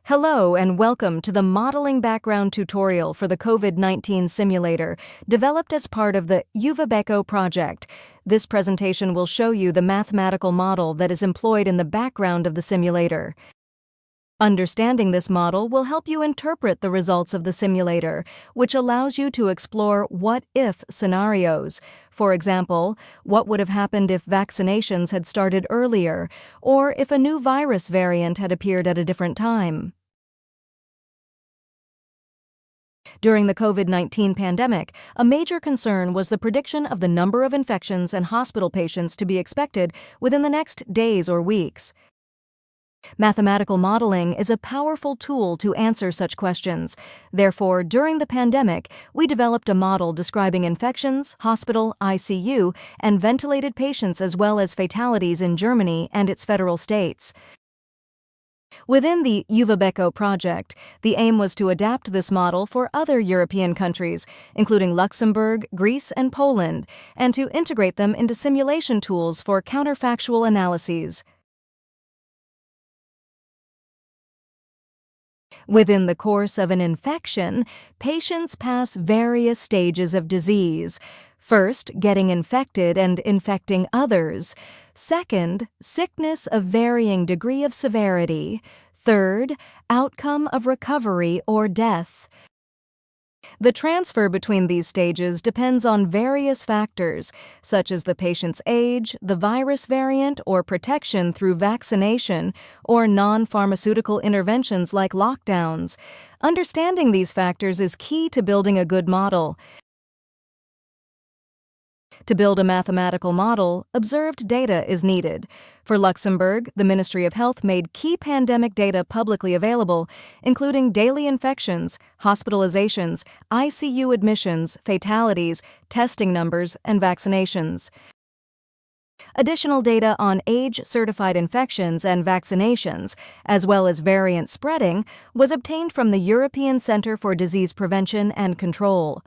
Hello and welcome to the modeling background tutorial for the COVID-19 simulator, developed as part of the EUVABECO project. This presentation will show you the mathematical model that is employed in the background of the simulator. Understanding this model will help you interpret the results of the simulator, which allows you to explore what-if scenarios. For example, what would have happened if vaccinations had started earlier, or if a new virus variant had appeared at a different time. During the COVID-19 pandemic, a major concern was the prediction of the number of infections and hospital patients to be expected within the next days or weeks. Mathematical modeling is a powerful tool to answer such questions. Therefore, during the pandemic, we developed a model describing infections, hospital, ICU, and ventilated patients as well as fatalities in Germany and its federal states. Within the EUVABECO project, the aim was to adapt this model for other European countries, including Luxembourg, Greece, and Poland, and to integrate them into simulation tools for counterfactual analyses. Within the course of an infection, patients pass various stages of disease. First, getting infected and infecting others. Second, sickness of varying degree of severity. Third, outcome of recovery or death. The transfer between these stages depends on various factors, such as the patient's age, the virus variant, or protection through vaccination, or non-pharmaceutical interventions like lockdowns. Understanding these factors is key to building a good model. To build a mathematical model, observed data is needed. For Luxembourg, the Ministry of Health made key pandemic data publicly available, including daily infections, hospitalizations, ICU admissions, fatalities, testing numbers, and vaccinations. Additional data on age-certified infections and vaccinations, as well as variant spreading, was obtained from the European Centre for Disease Prevention and Control.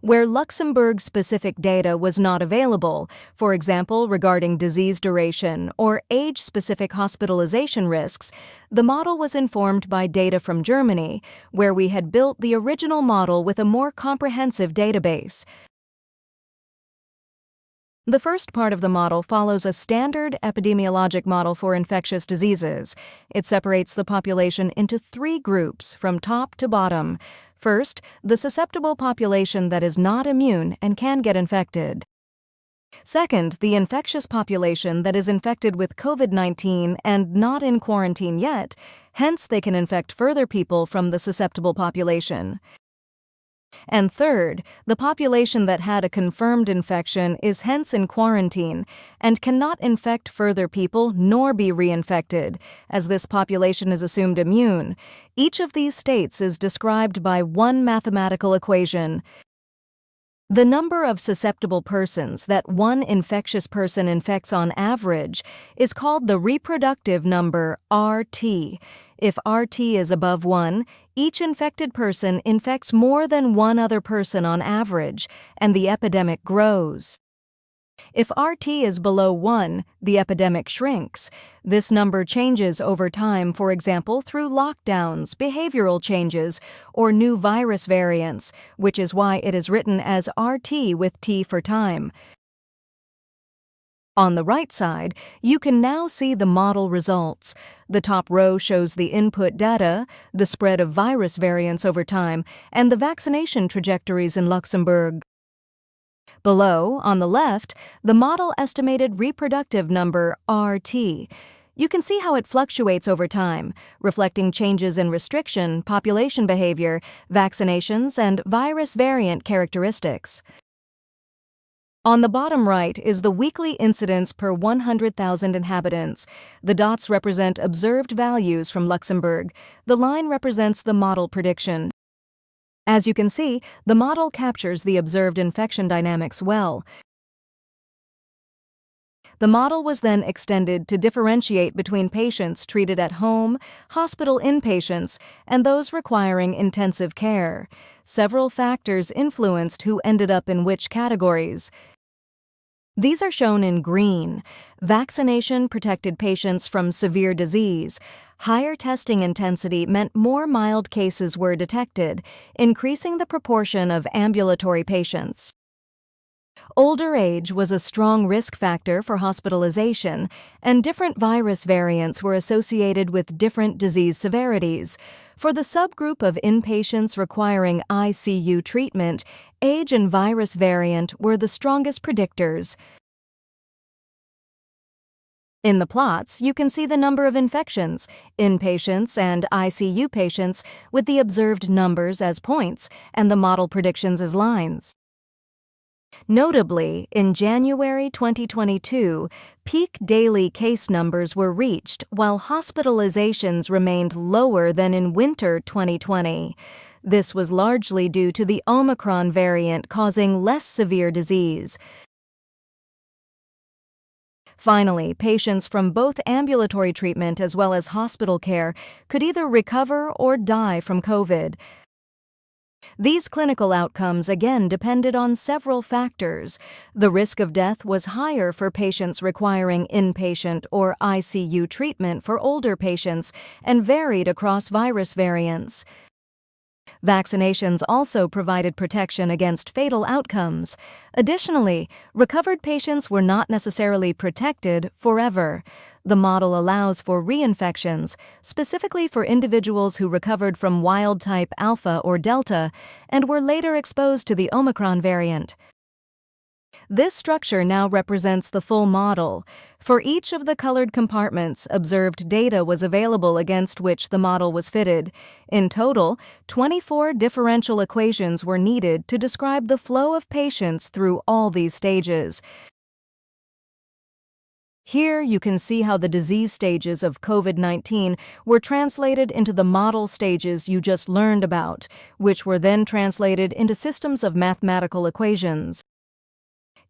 Where Luxembourg-specific data was not available, for example regarding disease duration or age-specific hospitalization risks, the model was informed by data from Germany, where we had built the original model with a more comprehensive database. The first part of the model follows a standard epidemiologic model for infectious diseases. It separates the population into three groups from top to bottom. First, the susceptible population that is not immune and can get infected. Second, the infectious population that is infected with COVID-19 and not in quarantine yet, hence they can infect further people from the susceptible population. And third, the population that had a confirmed infection is hence in quarantine and cannot infect further people nor be reinfected, as this population is assumed immune. Each of these states is described by one mathematical equation. The number of susceptible persons that one infectious person infects on average is called the reproductive number RT. If RT is above 1, each infected person infects more than one other person on average, and the epidemic grows. If RT is below 1, the epidemic shrinks. This number changes over time, for example, through lockdowns, behavioral changes, or new virus variants, which is why it is written as RT with T for time. On the right side, you can now see the model results. The top row shows the input data, the spread of virus variants over time, and the vaccination trajectories in Luxembourg. Below, on the left, the model estimated reproductive number RT. You can see how it fluctuates over time, reflecting changes in restriction, population behavior, vaccinations, and virus variant characteristics. On the bottom right is the weekly incidence per 100,000 inhabitants. The dots represent observed values from Luxembourg. The line represents the model prediction. As you can see, the model captures the observed infection dynamics well. The model was then extended to differentiate between patients treated at home, hospital inpatients, and those requiring intensive care. Several factors influenced who ended up in which categories. These are shown in green. Vaccination protected patients from severe disease. Higher testing intensity meant more mild cases were detected, increasing the proportion of ambulatory patients. Older age was a strong risk factor for hospitalization, and different virus variants were associated with different disease severities. For the subgroup of inpatients requiring ICU treatment, age and virus variant were the strongest predictors. In the plots, you can see the number of infections, inpatients and ICU patients, with the observed numbers as points and the model predictions as lines. Notably, in January 2022, peak daily case numbers were reached while hospitalizations remained lower than in winter 2020. This was largely due to the Omicron variant causing less severe disease. Finally, patients from both ambulatory treatment as well as hospital care could either recover or die from COVID. These clinical outcomes again depended on several factors. The risk of death was higher for patients requiring inpatient or ICU treatment for older patients and varied across virus variants. Vaccinations also provided protection against fatal outcomes. Additionally, recovered patients were not necessarily protected forever. The model allows for reinfections, specifically for individuals who recovered from wild-type Alpha or Delta and were later exposed to the Omicron variant. This structure now represents the full model. For each of the colored compartments, observed data was available against which the model was fitted. In total, 24 differential equations were needed to describe the flow of patients through all these stages. Here you can see how the disease stages of COVID-19 were translated into the model stages you just learned about, which were then translated into systems of mathematical equations.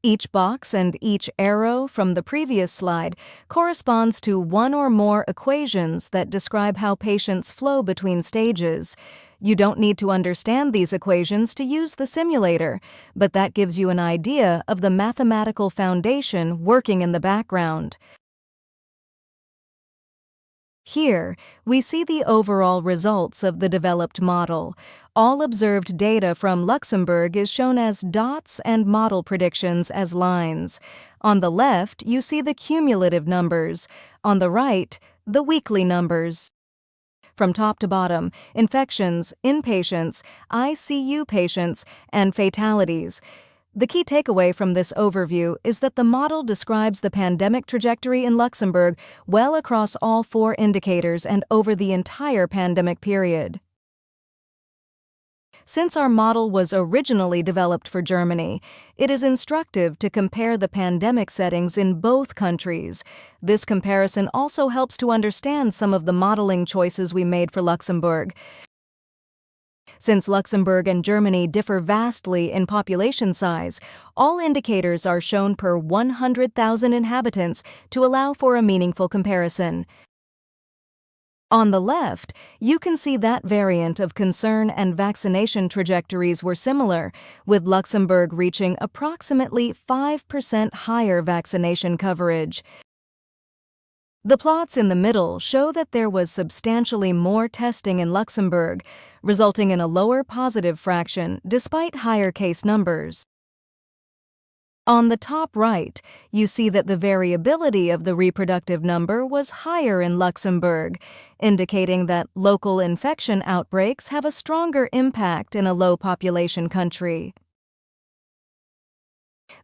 Each box and each arrow from the previous slide corresponds to one or more equations that describe how patients flow between stages. You don't need to understand these equations to use the simulator, but that gives you an idea of the mathematical foundation working in the background. Here, we see the overall results of the developed model. All observed data from Luxembourg is shown as dots and model predictions as lines. On the left, you see the cumulative numbers. On the right, the weekly numbers. From top to bottom, infections, inpatients, ICU patients, and fatalities. The key takeaway from this overview is that the model describes the pandemic trajectory in Luxembourg well across all 4 indicators and over the entire pandemic period. Since our model was originally developed for Germany, it is instructive to compare the pandemic settings in both countries. This comparison also helps to understand some of the modeling choices we made for Luxembourg. Since Luxembourg and Germany differ vastly in population size, all indicators are shown per 100,000 inhabitants to allow for a meaningful comparison. On the left, you can see that variant of concern and vaccination trajectories were similar, with Luxembourg reaching approximately 5% higher vaccination coverage. The plots in the middle show that there was substantially more testing in Luxembourg, resulting in a lower positive fraction despite higher case numbers. On the top right, you see that the variability of the reproductive number was higher in Luxembourg, indicating that local infection outbreaks have a stronger impact in a low-population country.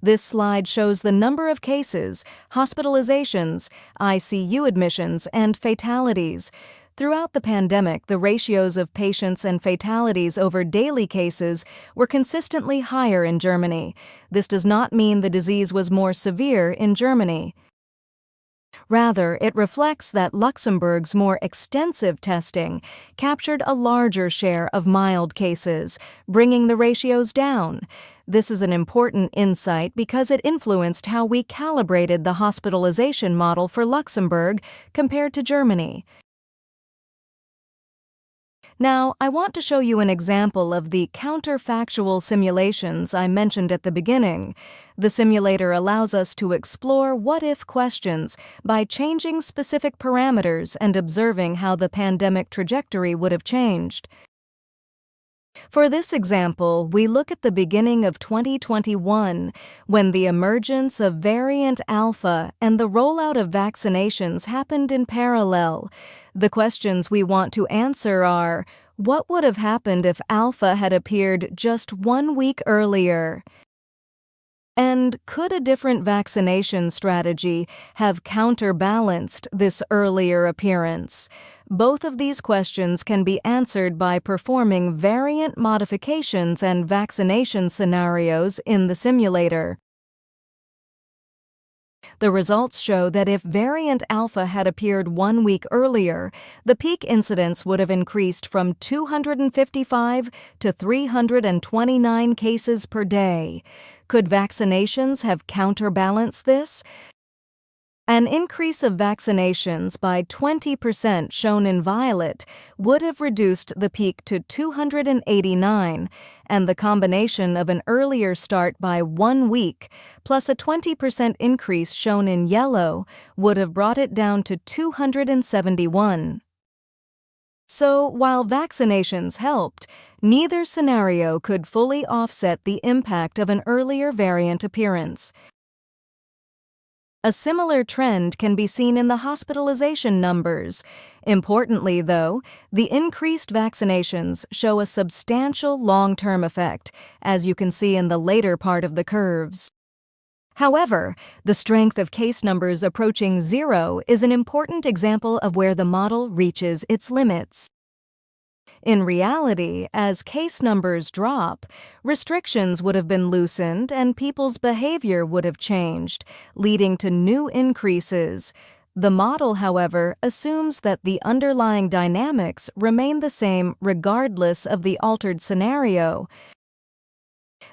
This slide shows the number of cases, hospitalizations, ICU admissions, and fatalities. Throughout the pandemic, the ratios of patients and fatalities over daily cases were consistently higher in Germany. This does not mean the disease was more severe in Germany. Rather, it reflects that Luxembourg's more extensive testing captured a larger share of mild cases, bringing the ratios down. This is an important insight because it influenced how we calibrated the hospitalization model for Luxembourg compared to Germany. Now, I want to show you an example of the counterfactual simulations I mentioned at the beginning. The simulator allows us to explore what-if questions by changing specific parameters and observing how the pandemic trajectory would have changed. For this example, we look at the beginning of 2021, when the emergence of variant Alpha and the rollout of vaccinations happened in parallel. The questions we want to answer are, what would have happened if Alpha had appeared just 1 week earlier? And could a different vaccination strategy have counterbalanced this earlier appearance? Both of these questions can be answered by performing variant modifications and vaccination scenarios in the simulator. The results show that if variant Alpha had appeared 1 week earlier, the peak incidence would have increased from 255 to 329 cases per day. Could vaccinations have counterbalanced this? An increase of vaccinations by 20% shown in violet would have reduced the peak to 289, and the combination of an earlier start by 1 week plus a 20% increase shown in yellow would have brought it down to 271. So, while vaccinations helped, neither scenario could fully offset the impact of an earlier variant appearance. A similar trend can be seen in the hospitalization numbers. Importantly, though, the increased vaccinations show a substantial long-term effect, as you can see in the later part of the curves. However, the strength of case numbers approaching 0 is an important example of where the model reaches its limits. In reality, as case numbers drop, restrictions would have been loosened and people's behavior would have changed, leading to new increases. The model, however, assumes that the underlying dynamics remain the same regardless of the altered scenario.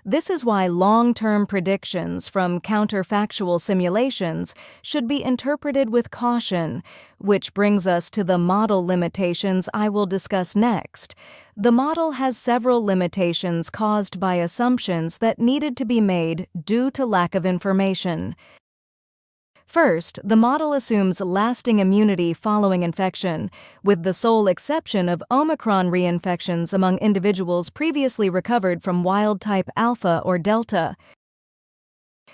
This is why long-term predictions from counterfactual simulations should be interpreted with caution, which brings us to the model limitations I will discuss next. The model has several limitations caused by assumptions that needed to be made due to lack of information. First, the model assumes lasting immunity following infection, with the sole exception of Omicron reinfections among individuals previously recovered from wild-type Alpha or Delta.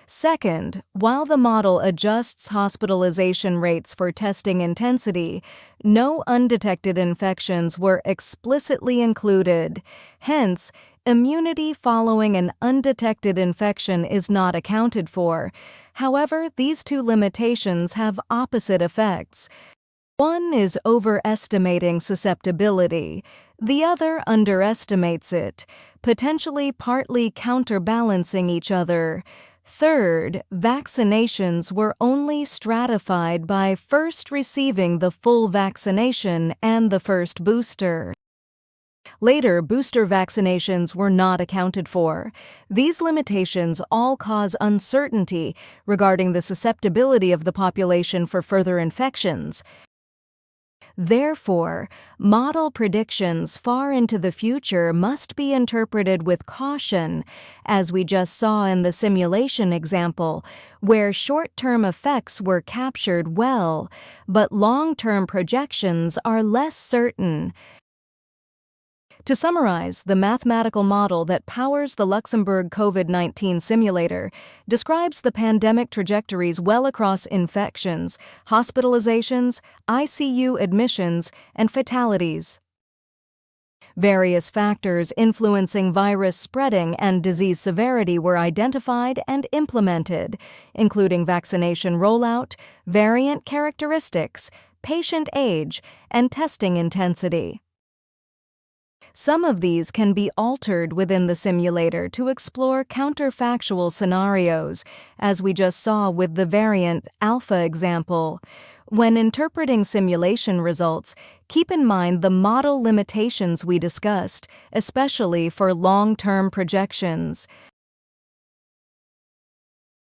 Second, while the model adjusts hospitalization rates for testing intensity, no undetected infections were explicitly included. Hence, immunity following an undetected infection is not accounted for. However, these two limitations have opposite effects. One is overestimating susceptibility. The other underestimates it, potentially partly counterbalancing each other. Third, vaccinations were only stratified by first receiving the full vaccination and the first booster. Later, booster vaccinations were not accounted for. These limitations all cause uncertainty regarding the susceptibility of the population for further infections. Therefore, model predictions far into the future must be interpreted with caution, as we just saw in the simulation example, where short-term effects were captured well, but long-term projections are less certain. To summarize, the mathematical model that powers the Luxembourg COVID-19 simulator describes the pandemic trajectories well across infections, hospitalizations, ICU admissions, and fatalities. Various factors influencing virus spreading and disease severity were identified and implemented, including vaccination rollout, variant characteristics, patient age, and testing intensity. Some of these can be altered within the simulator to explore counterfactual scenarios, as we just saw with the variant Alpha example. When interpreting simulation results, keep in mind the model limitations we discussed, especially for long-term projections.